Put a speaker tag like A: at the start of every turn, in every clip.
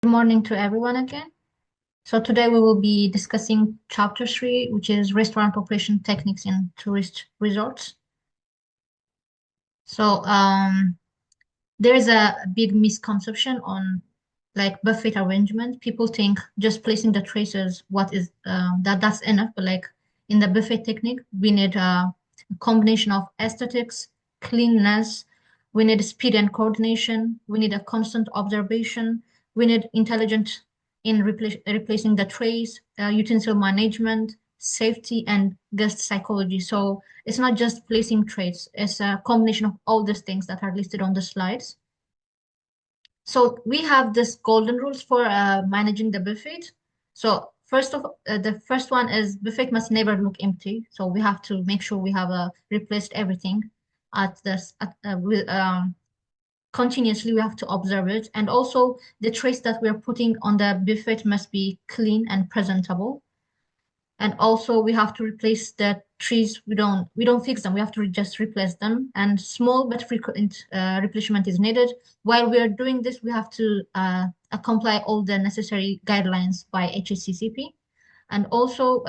A: Good morning to everyone again. So today we will be discussing chapter 3, which is restaurant operation techniques in tourist resorts. So there is a big misconception on like buffet arrangement. People think just placing the trays what is that's enough, but like in the buffet technique, we need a combination of aesthetics, cleanliness, we need speed and coordination, we need a constant observation, we need intelligent in replacing the trays, utensil management, safety, and guest psychology. So it's not just placing trays, it's a combination of all these things that are listed on the slides. So we have this golden rules for managing the buffet. So the first one is buffet must never look empty. So we have to make sure we have replaced everything at this continuously. We have to observe it, and also the trays that we are putting on the buffet must be clean and presentable. And also we have to replace the trees. We don't fix them, we have to just replace them, and small but frequent replacement is needed. While we are doing this, we have to comply all the necessary guidelines by HACCP. And also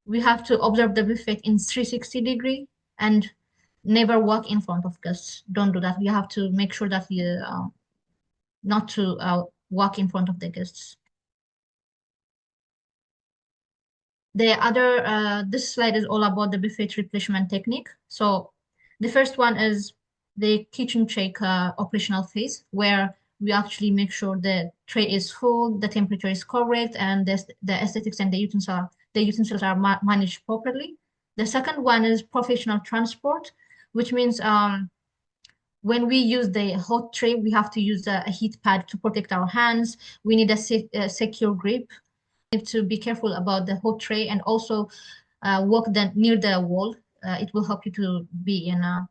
A: we have to observe the buffet in 360 degree and never walk in front of guests. Don't do that. We have to make sure that we not to walk in front of the guests. This slide is all about the buffet replenishment technique. So the first one is the kitchen check operational phase, where we actually make sure the tray is full, the temperature is correct, and the aesthetics and the utensils are managed properly. The second one is professional transport, which means when we use the hot tray, we have to use a heat pad to protect our hands. We need a secure grip. Need to be careful about the hot tray, and also walk near the wall. It will help you to be in a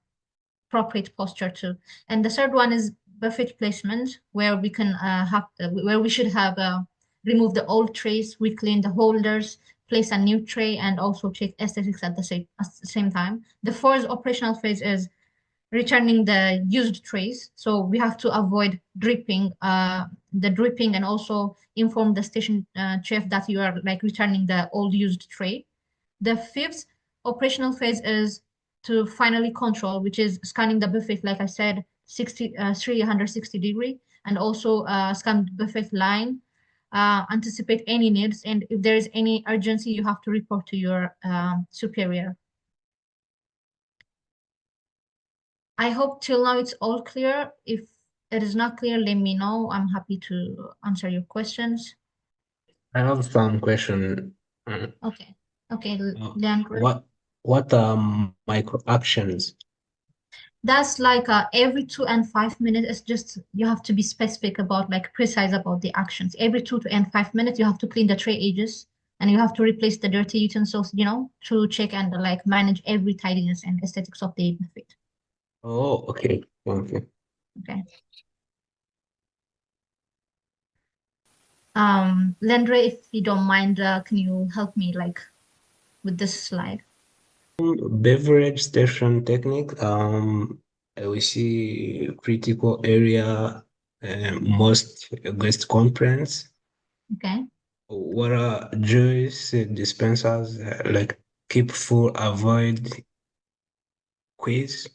A: appropriate posture too. And the third one is buffet placement, where we can where we should have remove the old trays, we clean the holders, place a new tray, and also check aesthetics at the same time. The fourth operational phase is returning the used trays. So we have to avoid the dripping, and also inform the station chef that you are like returning the old used tray. The fifth operational phase is to finally control, which is scanning the buffet, like I said, 360 degree, and also scan the buffet line, anticipate any needs, and if there is any urgency, you have to report to your superior. I hope till now it's all clear. If it is not clear, let me know. I'm happy to answer your questions.
B: I have some question.
A: Okay. Okay,
B: Uh,
A: Leandro.
B: what are micro actions?
A: That's like every 2 and 5 minutes. It's just you have to be specific about like precise about the actions. Every 2 and 5 minutes, you have to clean the tray edges, and you have to replace the dirty utensils, to check and like manage every tidiness and aesthetics of the buffet.
B: Oh, okay. Okay.
A: Okay. Lendre, if you don't mind, can you help me like with this slide?
B: Beverage station technique. We see critical area, most guest conference.
A: Okay.
B: What are juice dispensers like keep full, avoid quiz,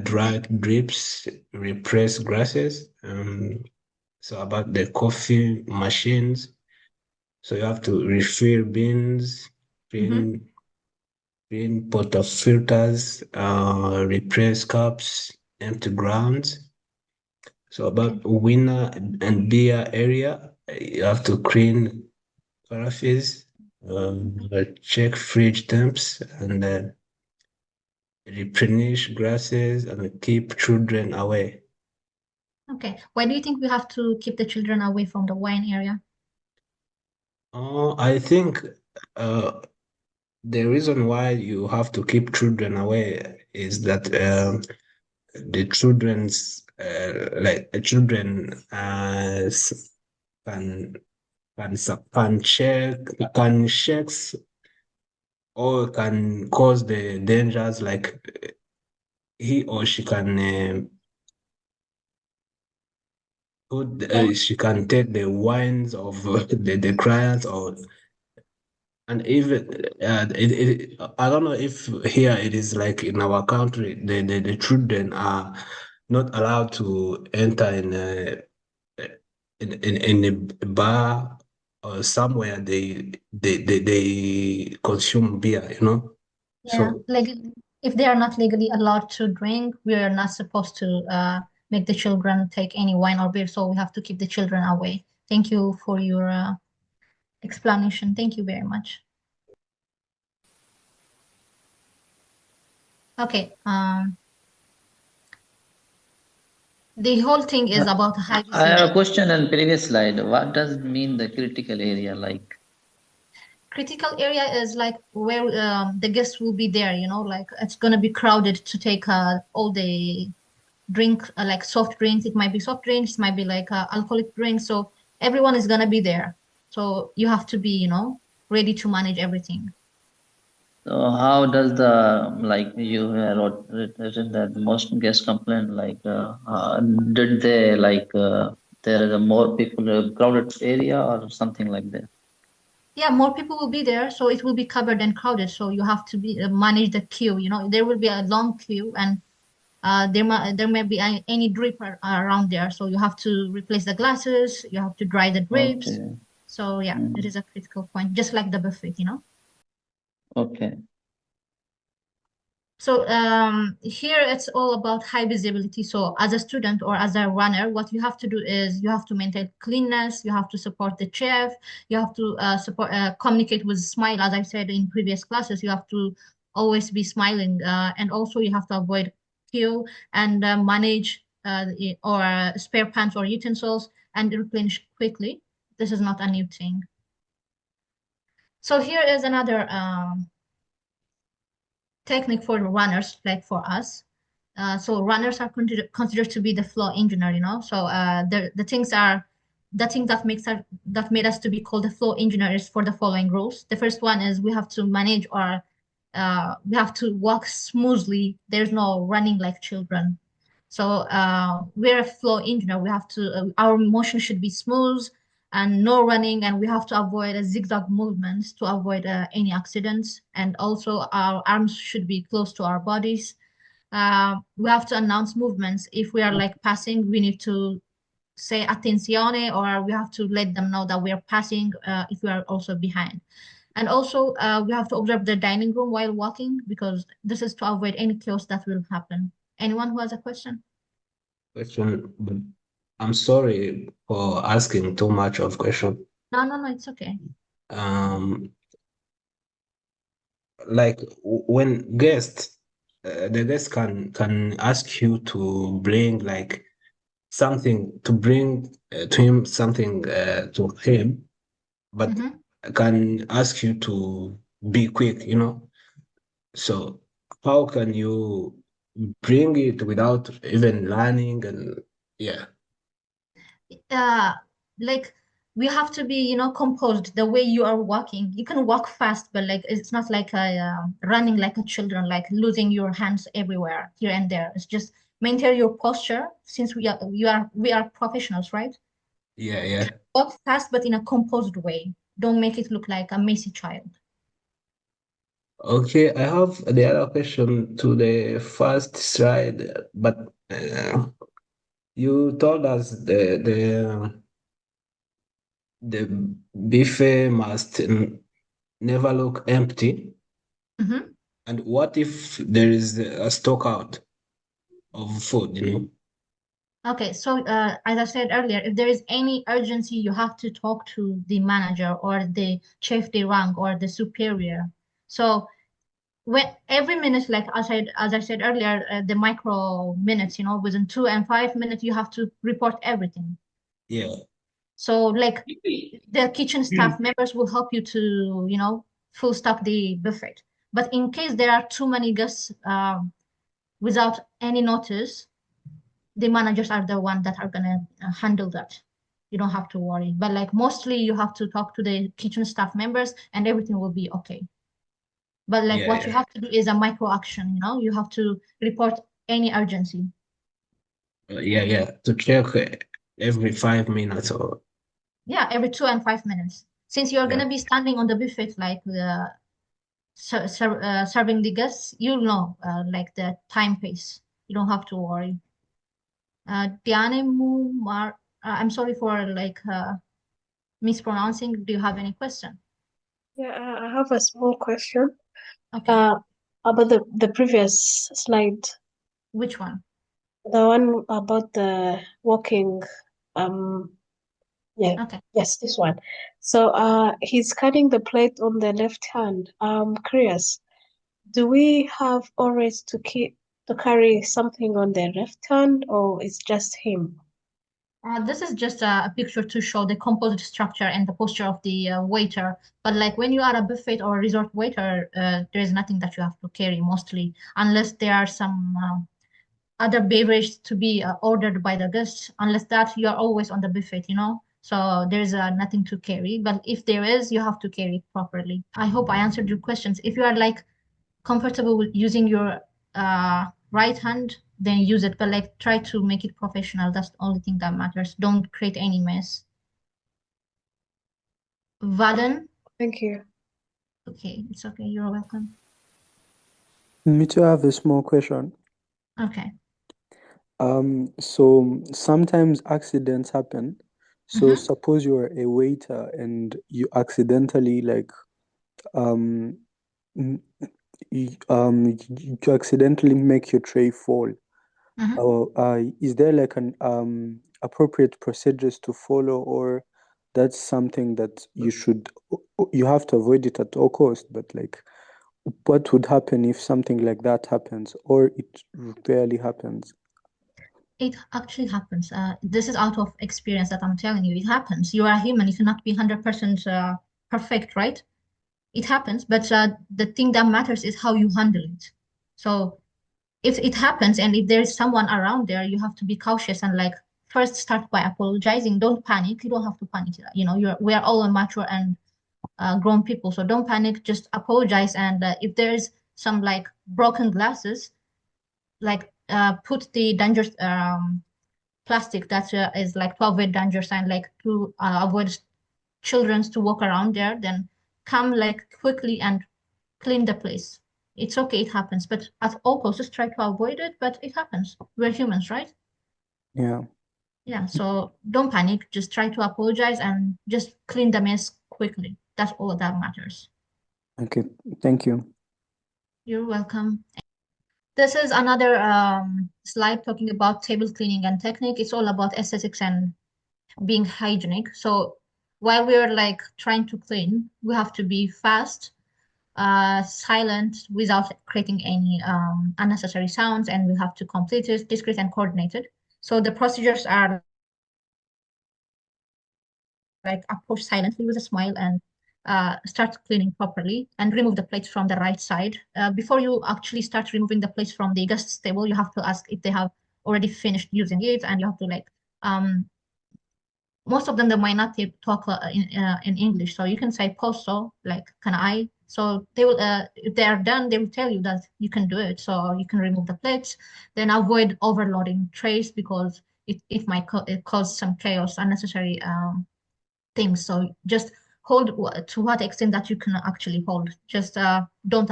B: drag drips, repress grasses. So about the coffee machines. So you have to refill beans,
A: Mm-hmm.
B: clean, clean filters, replace cups, empty grounds. So
A: Okay.
B: about winner and beer area, you have to clean carafes, check fridge temps, and replenish grasses and keep children away.
A: Okay. Why do you think we have to keep the children away from the wine area?
B: I think uh, the reason why you have to keep children away is that the children's like the children can can shakes or can cause the dangers like he or she can Food,
A: Yeah,
B: she can take the wines of the clients, or and even I don't know if here it is like in our country, the children are not allowed to enter in a bar or somewhere they consume beer, you know.
A: yeah.
B: So
A: Like if they are not legally allowed to drink, we are not supposed to make the children take any wine or beer. So we have to keep the children away. Thank you for your explanation. Thank you very much. Okay. The whole thing is about high
C: I have a
A: visibility.
C: question on previous slide. What does it mean the critical area like?
A: Critical area is like where the guests will be there, you know, like it's gonna be crowded to take all the drink, like soft drinks. It might be soft drinks, it might be like alcoholic drinks. So everyone is gonna be there. So you have to be, you know, ready to manage everything.
C: So how does the like you wrote written that most guests complain like did they like there is a more people crowded area or something like that?
A: Yeah, more people will be there, so it will be covered and crowded. So you have to be manage the queue. You know, there will be a long queue, and there may be any drip around there. So you have to replace the glasses. You have to dry the drips.
C: Okay.
A: So yeah, it
C: Mm.
A: is a critical point, just like the buffet. You know.
C: Okay.
A: So here it's all about high visibility. So as a student or as a runner, what you have to do is you have to maintain cleanness, you have to support the chef, you have to communicate with smile. As I said in previous classes, you have to always be smiling, and also you have to avoid queue and manage or spare pans or utensils and replenish quickly. This is not a new thing. So here is another technique for runners, like for us. So runners are considered to be the flow engineer, you know. So the things are the thing that makes us that made us to be called the flow engineers for the following rules. The first one is we have to manage our we have to walk smoothly. There's no running like children. So we're a flow engineer. We have to our motion should be smooth and no running, and we have to avoid a zigzag movements to avoid any accidents. And also our arms should be close to our bodies. We have to announce movements. If we are like passing, we need to say attenzione, or we have to let them know that we are passing if we are also behind. And also we have to observe the dining room while walking, because this is to avoid any chaos that will happen. Anyone who has a question?
B: question, but I'm sorry for asking too much of question.
A: No, no, no, it's okay.
B: Um, like when guests, the guest can ask you to bring like something to bring to him something to him, but
A: Mhm.
B: can ask you to be quick, you know. So how can you bring it without even learning? And yeah,
A: uh like we have to be, you know, composed the way you are walking. You can walk fast, but like it's not like a running like a children, like losing your hands everywhere here and there. It's just maintain your posture, since we are professionals, right?
B: yeah, yeah.
A: Walk fast but in a composed way. Don't make it look like a messy child.
B: Okay, I have the other question to the first slide, but you told us the buffet must never look empty.
A: Mhm.
B: And what if there is a stock out of food, you know?
A: Okay, so as I said earlier, if there is any urgency, you have to talk to the manager or the chef de rang or the superior. So when every minute, like as I said earlier, the micro minutes, you know, within 2 and 5 minutes, you have to report everything.
B: Yeah.
A: So like the kitchen staff members will help you to, you know, full stock the buffet. But in case there are too many guests without any notice, the managers are the one that are gonna handle that. You don't have to worry. But like mostly you have to talk to the kitchen staff members and everything will be okay. But like
B: Yeah,
A: what you
B: yeah.
A: have to do is a micro action, you know, you have to report any urgency.
B: Yeah, yeah. To check. every 5 minutes or
A: Yeah, every 2 and 5 minutes. Since you're
B: yeah.
A: gonna be standing on the buffet, like serving the guests, you'll know like the time pace. You don't have to worry. Diane I'm sorry for like mispronouncing. Do you have any question?
D: Yeah, I have a small question.
A: Okay,
D: About the previous slide,
A: which one?
D: the one about the walking. Um, yeah,
A: Okay.
D: yes, this one. So, he's cutting the plate on the left hand. I'm curious, do we have always to carry something on the left hand, or it's just him?
A: This is just a picture to show the composite structure and the posture of the waiter. But like when you are a buffet or a resort waiter, there is nothing that you have to carry mostly, unless there are some other beverage to be ordered by the guests. Unless that, you are always on the buffet, you know. So there's nothing to carry. But if there is, you have to carry it properly. I hope I answered your questions. If you are like comfortable with using your right hand, then use it. But like try to make it professional. That's the only thing that matters. Don't create any mess. Vaden,
D: Thank you.
A: okay, it's okay. You're welcome.
E: Me too have a small question.
A: Okay.
E: So sometimes accidents happen. So
A: Mhm.
E: suppose you're a waiter and you accidentally like um m- you accidentally make your tray fall.
A: Mhm.
E: Is there like an appropriate procedures to follow, or that's something that you have to avoid it at all cost, but like what would happen if something like that happens, or it rarely happens?
A: It actually happens. This is out of experience that I'm telling you. It happens. You are human. You cannot be 100% perfect, right? It happens, but the thing that matters is how you handle it. So if it happens and if there's someone around there, you have to be cautious and like first start by apologizing. Don't panic. You don't have to panic. You know, we are all mature and grown people, so don't panic. Just apologize. And if there's some like broken glasses, like put the dangerous plastic that is like to avoid danger sign, like to avoid children's to walk around there. Then come like quickly and clean the place. It's okay, it happens, but at all costs, just try to avoid it. But it happens. We're humans, right?
E: Yeah.
A: Yeah. So don't panic. Just try to apologize and just clean the mess quickly. That's all that matters.
E: Okay. Thank you.
A: You're welcome. This is another slide talking about table cleaning and technique. It's all about aesthetics and being hygienic. So while we're like trying to clean, we have to be fast, silent without creating any unnecessary sounds, and we have to complete it, discreet and coordinated. So the procedures are like approach silently with a smile and start cleaning properly and remove the plates from the right side. Before you actually start removing the plates from the guest table, you have to ask if they have already finished using it, and you have to like most of them they might not talk in English, so you can say posso, like can I? So they will if they are done, they will tell you that you can do it. So you can remove the plates, then avoid overloading trays because it might it cause some chaos, unnecessary things. So just hold to what extent that you can actually hold. Just don't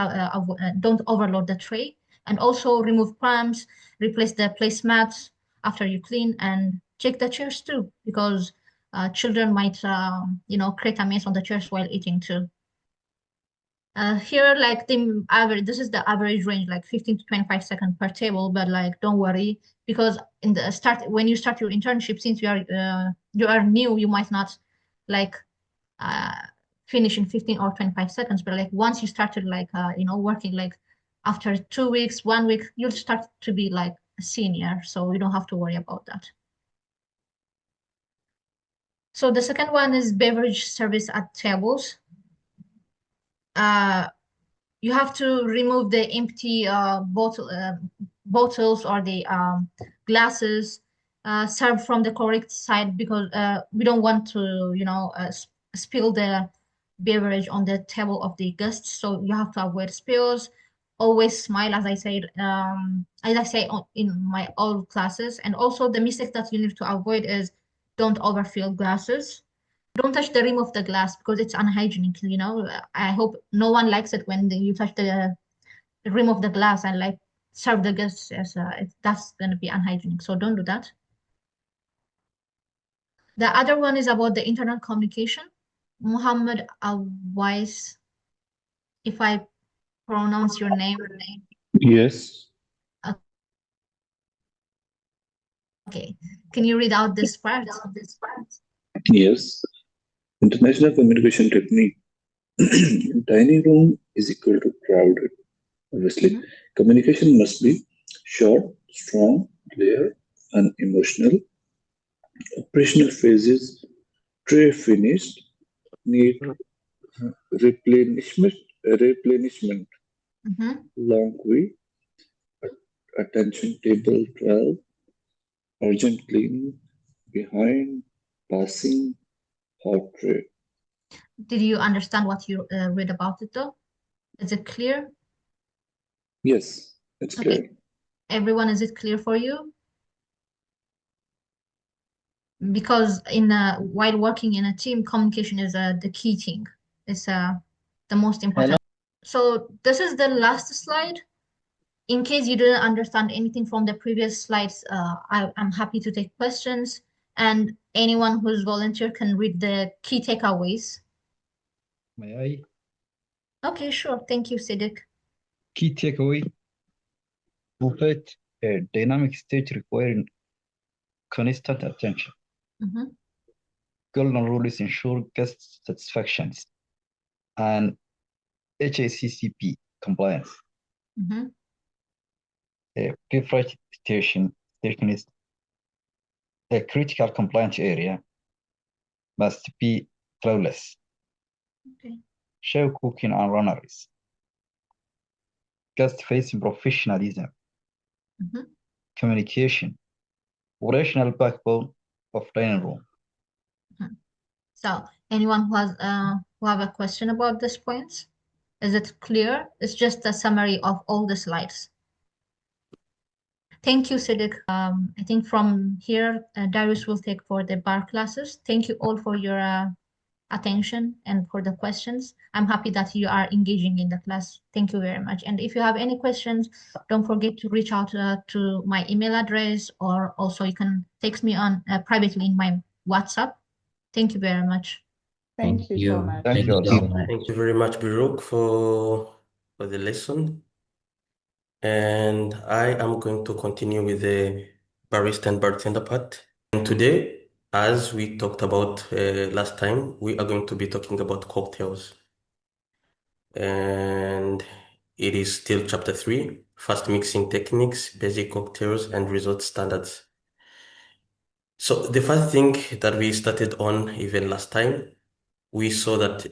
A: overload the tray, and also remove crumbs, replace the placemats after you clean, and check the chairs too because children might you know create a mess on the chairs while eating too. Here, like the average, this is the average range, like 15 to 25 seconds per table. But like, don't worry, because in the start, when you start your internship, since you are new, you might not like uh, finish in 15 or 25 seconds. But like once you started like you know working like after 2 weeks, 1 week, you'll start to be like a senior, so you don't have to worry about that. So the second one is beverage service at tables. Uh, you have to remove the empty bottles or the glasses served from the correct side because we don't want to, you know, spill the beverage on the table of the guests. So you have to avoid spills. Always smile, as I said, in my all classes. And also the mistake that you need to avoid is don't overfill glasses. Don't touch the rim of the glass because it's unhygienic, you know. I hope no one likes it when you touch the rim of the glass and like serve the guests as that's going to be unhygienic. So don't do that. The other one is about the internal communication. Muhammad Awais, if I pronounce your name.
F: Yes.
A: Okay. Can you read out this part?
F: Yes. International communication technique. Tiny room is equal to crowded. Obviously, communication must be short, strong, clear, and emotional. Operational phases: tray finished, need replenishment, long queue, attention table 12, urgent cleaning, behind, passing, hot tray.
A: Did you understand what you read about it though? Is it clear?
F: Yes, it's
A: Okay.
F: clear.
A: Everyone, is it clear for you? Because while working in a team, communication is the key thing. It's the most important. So this is the last slide. In case you didn't understand anything from the previous slides, I'm happy to take questions, and anyone who's volunteer can read the key takeaways.
G: May I?
A: Okay, sure. Thank you, Siddiq.
G: Key takeaway: to operate a dynamic stage requiring constant attention. Golden rules ensure guest satisfaction and HACCP compliance. A pre-flight station is a critical compliance area, must be flawless.
A: Okay.
G: Show cooking and runneries. Guest-facing professionalism. Communication. Operational backbone of dining room.
A: So anyone who have a question about this points? Is it clear? It's just a summary of all the slides. Thank you, Siddiq. I think from here, Darius will take for the bar classes. Thank you all for your attention and for the questions. I'm happy that you are engaging in the class. Thank you very much. And if you have any questions, don't forget to reach out to my email address, or also you can text me on privately in my WhatsApp. Thank you very much.
H: Thank you so much.
G: Thank you so much.
B: Thank you very much, Biruk, for the lesson. And I am going to continue with the barista and bartender part. And today, as we talked about last time, we are going to be talking about cocktails. And it is still chapter 3, fast mixing techniques, basic cocktails, and resort standards. So the first thing that we started on even last time, we saw that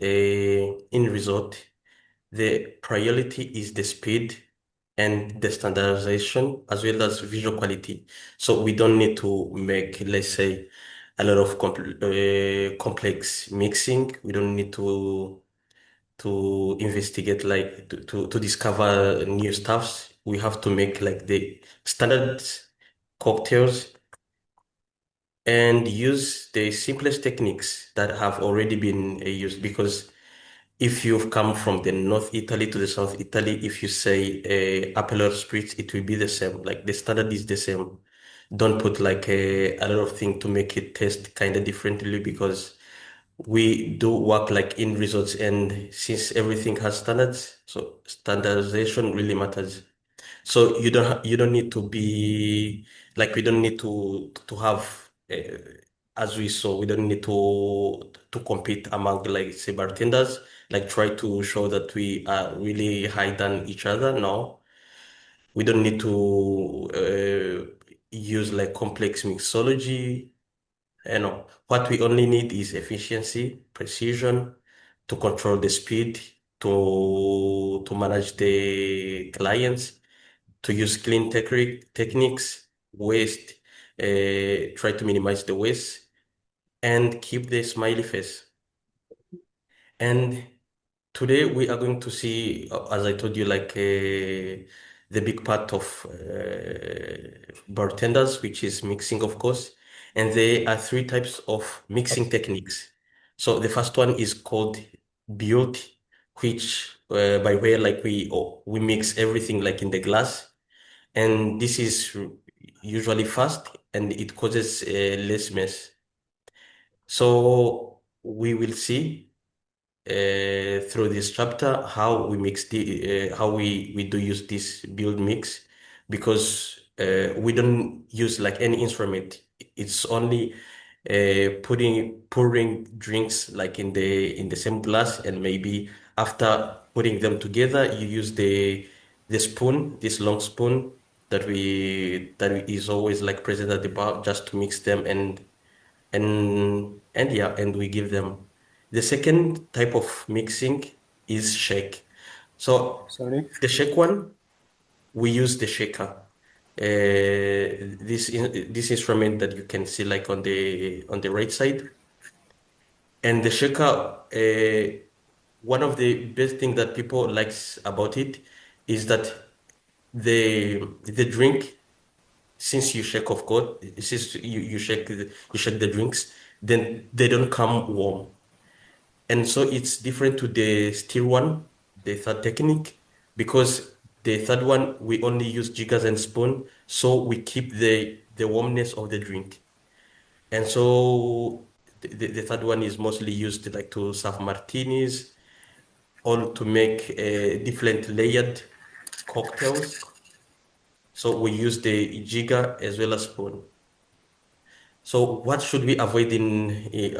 B: in resort, the priority is the speed and the standardization as well as visual quality. So we don't need to make, let's say, a lot of complex mixing. We don't need to investigate, like to discover new stuffs. We have to make like the standard cocktails and use the simplest techniques that have already been used. Because if you've come from the North Italy to the South Italy, if you say Aperol Spritz, it will be the same. Like the standard is the same. Don't put like a lot of things to make it taste kind of differently, because we do work like in resorts, and since everything has standards, so standardization really matters. So you don't need to be like, we don't need to have as we saw, we don't need to compete among, like, say, bartenders, like try to show that we are really high than each other. No, we don't need to use like complex mixology. No, what we only need is efficiency, precision, to control the speed, to manage the clients, to use clean techniques, waste, try to minimize the waste, and keep the smiley face. And today we are going to see, as I told you, like the big part of bartenders, which is mixing, of course.
I: And there are three types of mixing techniques. So the first one is called Biruk, which by where like we mix everything like in the glass, and this is usually fast and it causes less mess. So we will see through this chapter how we mix the how we do use this build mix, because we don't use like any instrument. It's only pouring drinks like in the same glass, and maybe after putting them together you use the spoon, this long spoon is always like present at the bar, just to mix them, and yeah, and we give them. The second type of mixing is shake. So
E: Sorry.
I: the shake one, we use the shaker. This instrument that you can see like on the right side. And the shaker, one of the best thing that people likes about it is that the drink, since you shake, of course, since you shake the drinks, then they don't come warm. And so it's different to the steel one, the third technique, because the third one we only use jiggers and spoon, so we keep the warmness of the drink. And so the third one is mostly used like to serve martinis or to make different layered cocktails. So we use the jigger as well as spoon. So what should we avoid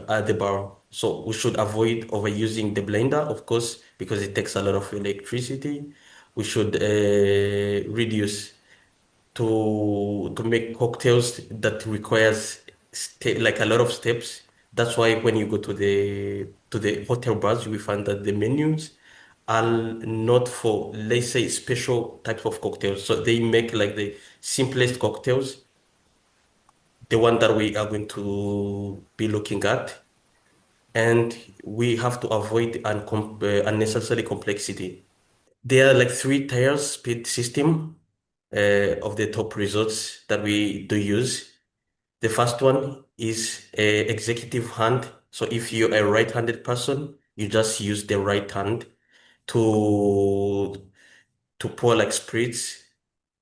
I: at the bar? So we should avoid overusing the blender, of course, because it takes a lot of electricity. We should reduce to make cocktails that requires like a lot of steps. That's why when you go to the hotel bars, you will find that the menus are not for, let's say, special types of cocktails. So they make like the simplest cocktails, the one that we are going to be looking at, and we have to avoid unnecessary complexity. There are like three tiers speed system of the top results that we do use. The first one is a executive hand. So if you're a right-handed person, you just use the right hand to pour like spirits,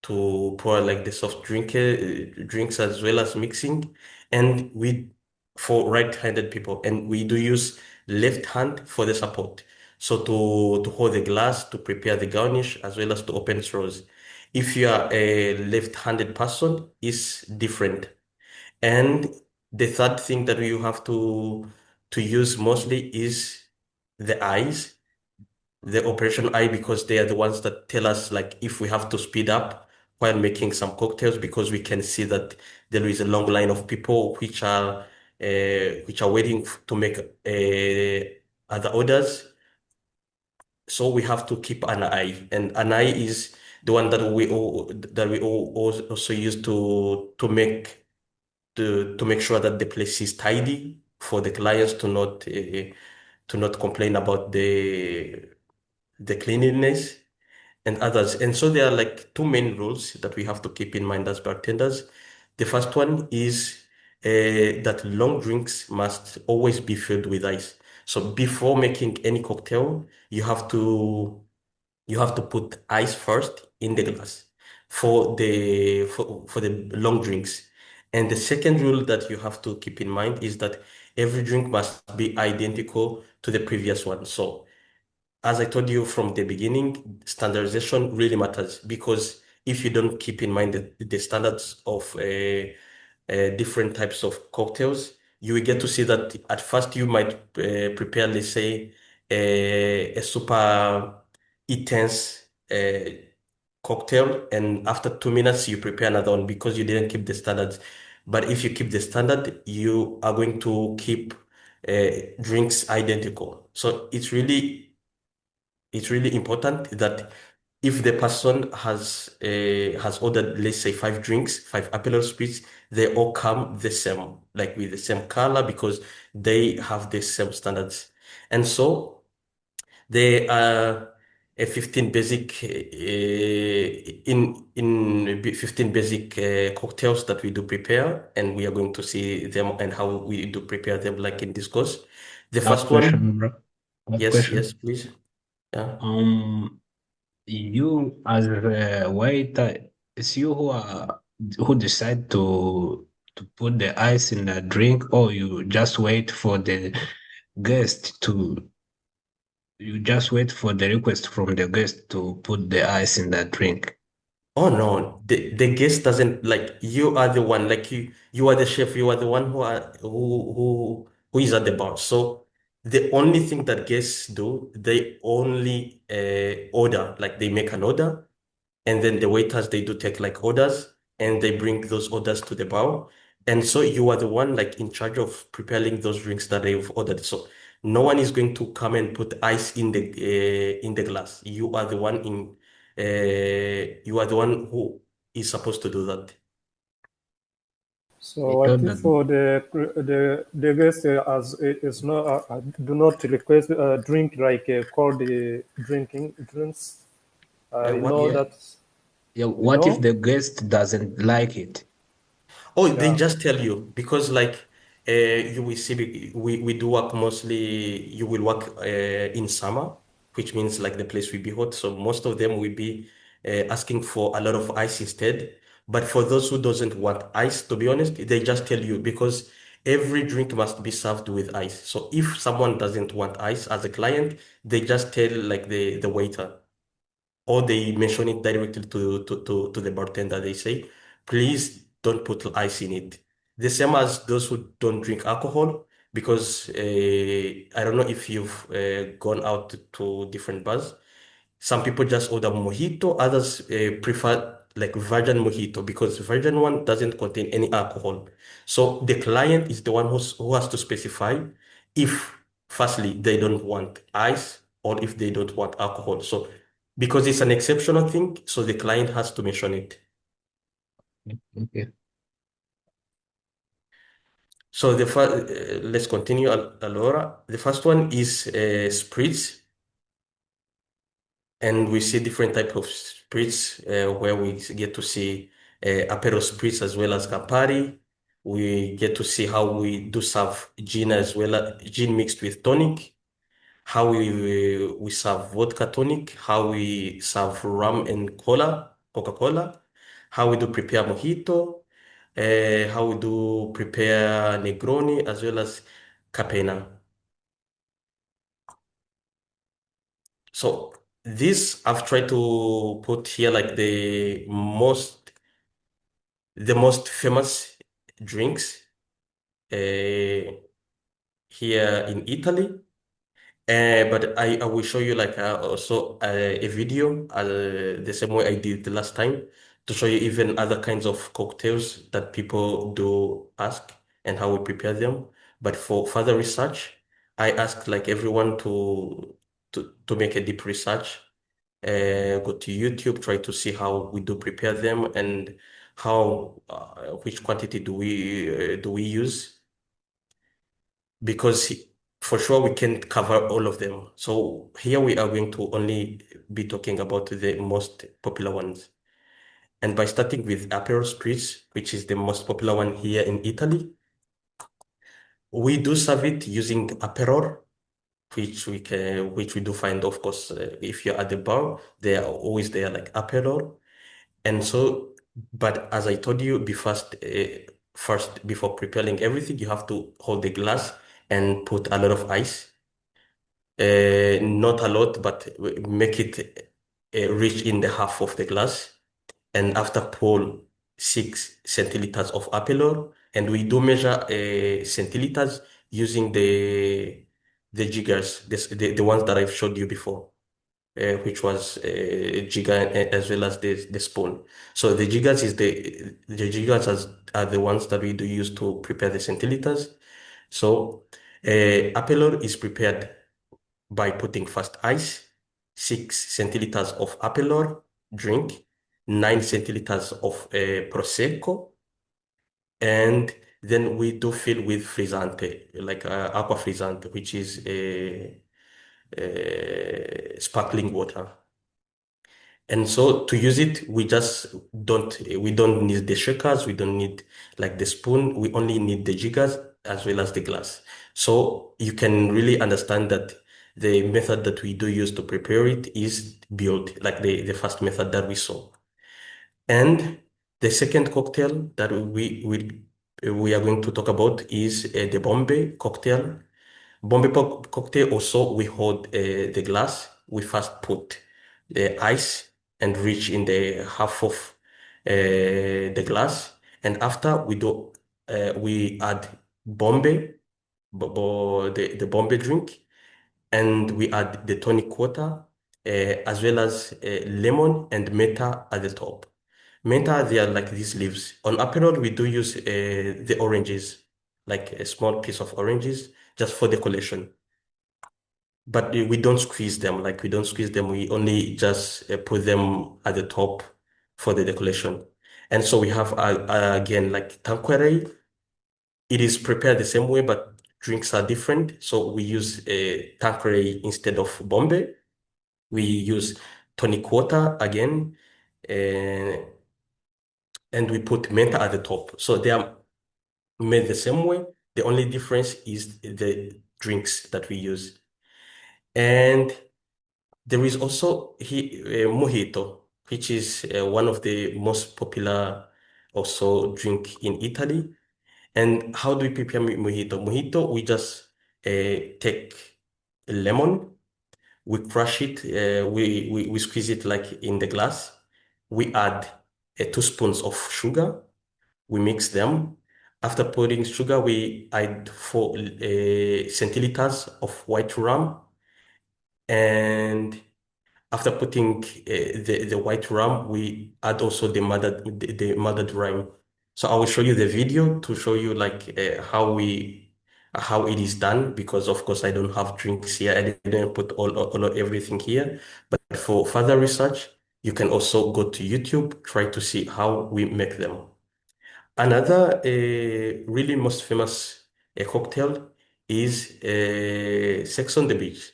I: to pour like the soft drinks as well as mixing. And we for right-handed people, and we do use left hand for the support. So to hold the glass, to prepare the garnish, as well as to open straws. If you are a left-handed person, it's different. And the third thing that you have to use mostly is the eyes, the operation eye, because they are the ones that tell us like if we have to speed up while making some cocktails, because we can see that there is a long line of people which are waiting to make other orders. So we have to keep an eye, and an eye is the one that we all also use to make sure that the place is tidy for the clients to not complain about the cleanliness and others. And so there are like two main rules that we have to keep in mind as bartenders. The first one is that long drinks must always be filled with ice. So before making any cocktail, you have to put ice first in the glass for the long drinks. And the second rule that you have to keep in mind is that every drink must be identical to the previous one. So as I told you from the beginning, standardization really matters, because if you don't keep in mind the standards of different types of cocktails, you will get to see that at first you might prepare, let's say, a super intense cocktail, and after 2 minutes you prepare another one because you didn't keep the standards. But if you keep the standard, you are going to keep drinks identical. So it's really important that if the person has ordered, let's say, 5 drinks, 5 Aperol spritz, they all come the same, like with the same color, because they have the same standards. And so they are a 15 basic in 15 basic cocktails that we do prepare, and we are going to see them and how we do prepare them, like in this course. The
B: I have
I: first
B: question,
I: one,
B: bro. I have
I: yes,
B: question.
I: yes, please. Yeah.
B: You as a waiter, it's you who decide to put the ice in the drink, or you just wait for the guest to you just wait for the request from the guest to put the ice in the drink.
I: Oh no, the guest doesn't like you are the one, like you are the chef, you are the one who is at the bar. So the only thing that guests do, they only order, like they make an order, and then the waiters, they do take like orders, and they bring those orders to the bar. And so you are the one like in charge of preparing those drinks that they've ordered. So no one is going to come and put ice in the glass. You are the one who is supposed to do that.
J: So what if for the guest is not do not request drink like cold drinking drinks? You know
B: Yeah.
J: that.
B: Yeah, what if the guest doesn't like it?
I: Oh, they
J: Yeah.
I: just tell you because like you will see we do work mostly you will work in summer, which means like the place will be hot. So most of them will be asking for a lot of ice instead. But for those who doesn't want ice, to be honest, they just tell you because every drink must be served with ice. So if someone doesn't want ice as a client, they just tell like the waiter or they mention it directly to the bartender. They say, please don't put ice in it. The same as those who don't drink alcohol, because I don't know if you've gone out to different bars. Some people just order mojito, others prefer like virgin mojito because virgin one doesn't contain any alcohol. So the client is the one who has to specify if, firstly, they don't want ice or if they don't want alcohol. So because it's an exceptional thing, so the client has to mention it.
B: Okay.
I: So the first, let's continue, Alora. The first one is spritz. And we see different type of spirits where we get to see Aperol spirits as well as Campari. We get to see how we do serve gin as well as gin mixed with tonic, how we serve vodka tonic, how we serve rum and Coca-Cola, how we do prepare mojito, how we do prepare Negroni as well as Capena. So this I've tried to put here like the most famous drinks uh, here in Italy. But I will show you like also a video the same way I did the last time to show you even other kinds of cocktails that people do ask and how we prepare them. But for further research, I asked like everyone to make a deep research, go to YouTube, try to see how we do prepare them and how which quantity do we use because for sure we can't cover all of them. So here we are going to only be talking about the most popular ones. And by starting with Aperol Spritz, which is the most popular one here in Italy, we do serve it using Aperol, which we do find, of course, if you're at the bar, they are always there like Aperol. And so, but as I told you, first before preparing everything, you have to hold the glass and put a lot of ice. Not a lot, but make it reach in the half of the glass. And after pour 6 centiliters of Aperol, and we do measure centiliters using the jiggers, the ones that I've showed you before, which was jigger as well as the spoon. So the jiggers are the ones that we do use to prepare the centiliters. So Aperol is prepared by putting first ice, 6 centiliters of Aperol drink, 9 centiliters of Prosecco, and then we do fill with frizzante, like aqua frizzante, which is sparkling water. And so to use it, we don't need the shakers, we don't need like the spoon, we only need the jiggers as well as the glass. So you can really understand that the method that we do use to prepare it is built like the first method that we saw. And the second cocktail that we are going to talk about is the Bombay cocktail. Cocktail also we hold the glass. We first put the ice and reach in the half of the glass, and after we add Bombay, the Bombay drink, and we add the tonic water as well as lemon and menta at the top. Menta, they are like these leaves. On Aperol, we do use the oranges, like a small piece of oranges, just for decoration. But we don't squeeze them, like we don't squeeze them. We only just put them at the top for the decoration. And so we have, again, like Tanqueray. It is prepared the same way, but drinks are different. So we use Tanqueray instead of Bombay. We use tonic water again, uh, and we put menta at the top. So they are made the same way. The only difference is the drinks that we use. And there is also mojito, which is one of the most popular also drink in Italy. And how do we prepare mojito? Mojito, we just take a lemon, we crush it, we squeeze it like in the glass. We add 2 spoons of sugar. We mix them. After putting sugar, we add 4 centiliters of white rum. And after putting the white rum, we add also the mother lime. So I will show you the video to show you like how it is done, because of course I don't have drinks here. I didn't put all of everything here. But for further research, you can also go to YouTube, try to see how we make them. Another really most famous cocktail is Sex on the Beach.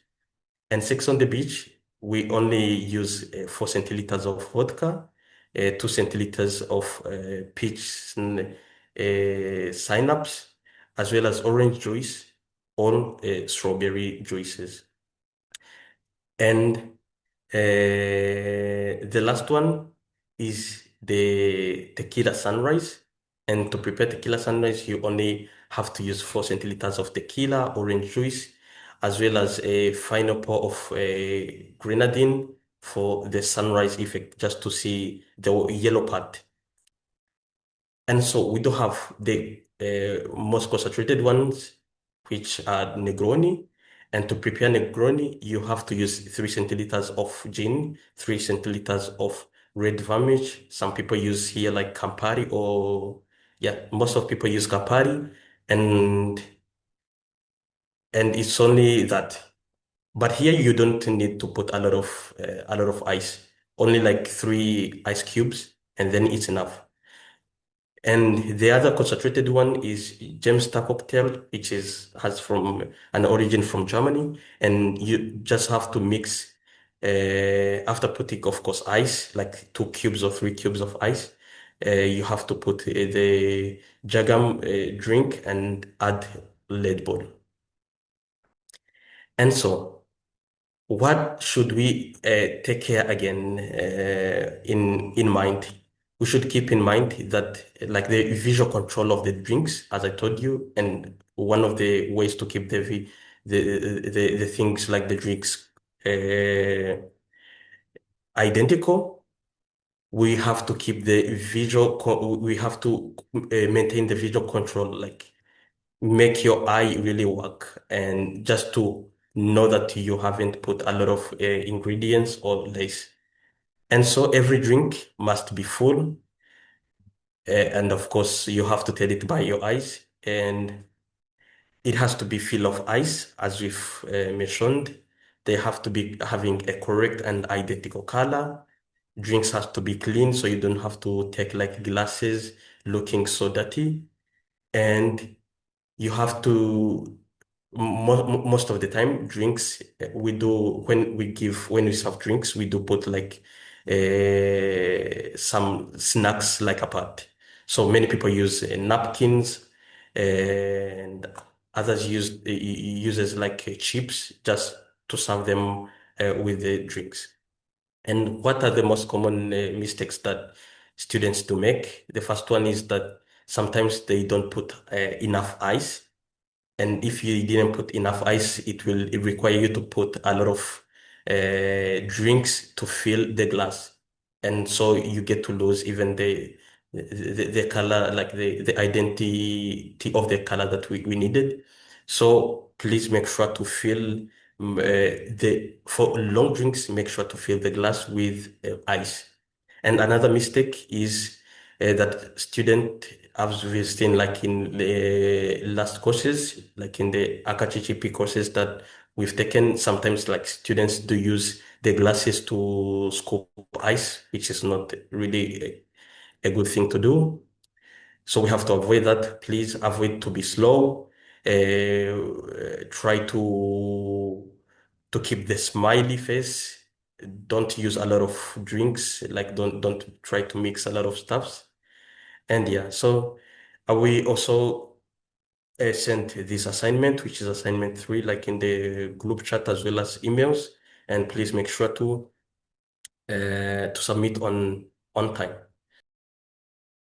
I: And Sex on the Beach, we only use 4 centiliters of vodka, 2 centiliters of peach synapse, as well as orange juice or strawberry juices. And the last one is the tequila sunrise. And to prepare tequila sunrise, you only have to use 4 centiliters of tequila, orange juice, as well as a final pour of grenadine for the sunrise effect, just to see the yellow part. And so we do have the most concentrated ones, which are Negroni. And to prepare Negroni, you have to use 3 centiliters of gin, 3 centiliters of red vermouth. Some people use here like Campari, or yeah, most of people use Campari, and it's only that. But here you don't need to put a lot of ice, only like 3 ice cubes, and then it's enough. And the other concentrated one is James Star cocktail, which has from an origin from Germany, and you just have to mix after putting, of course, ice, like 2 cubes or 3 cubes of ice. You have to put the Jagam drink and add Red Bull. And so, what should we take care again in mind? We should keep in mind that like the visual control of the drinks, as I told you, and one of the ways to keep the things like the drinks identical, we have to keep we have to maintain the visual control, like make your eye really work, and just to know that you haven't put a lot of ingredients or less. And so every drink must be full. And of course, you have to tell it by your eyes. And it has to be full of ice, as we've mentioned. They have to be having a correct and identical color. Drinks have to be clean, so you don't have to take like glasses looking so dirty. And you have to most of the time drinks we do when we serve drinks, we do put like some snacks like a part. So many people use napkins, and others uses like chips just to serve them with the drinks. And what are the most common mistakes that students do make? The first one is that sometimes they don't put enough ice. And if you didn't put enough ice, it require you to put a lot of drinks to fill the glass. And so you get to lose even the color, like the identity of the color that we needed. So please make sure to fill for long drinks, make sure to fill the glass with ice. And another mistake is that student, as we've seen like in the last courses, like in the AKCHP courses that we've taken, sometimes like students do use the glasses to scoop ice, which is not really a good thing to do. So we have to avoid that. Please avoid to be slow. Try to keep the smiley face. Don't use a lot of drinks. Like don't try to mix a lot of stuffs. And yeah, so we also sent this assignment, which is assignment 3, like in the group chat as well as emails. And please make sure to submit on time.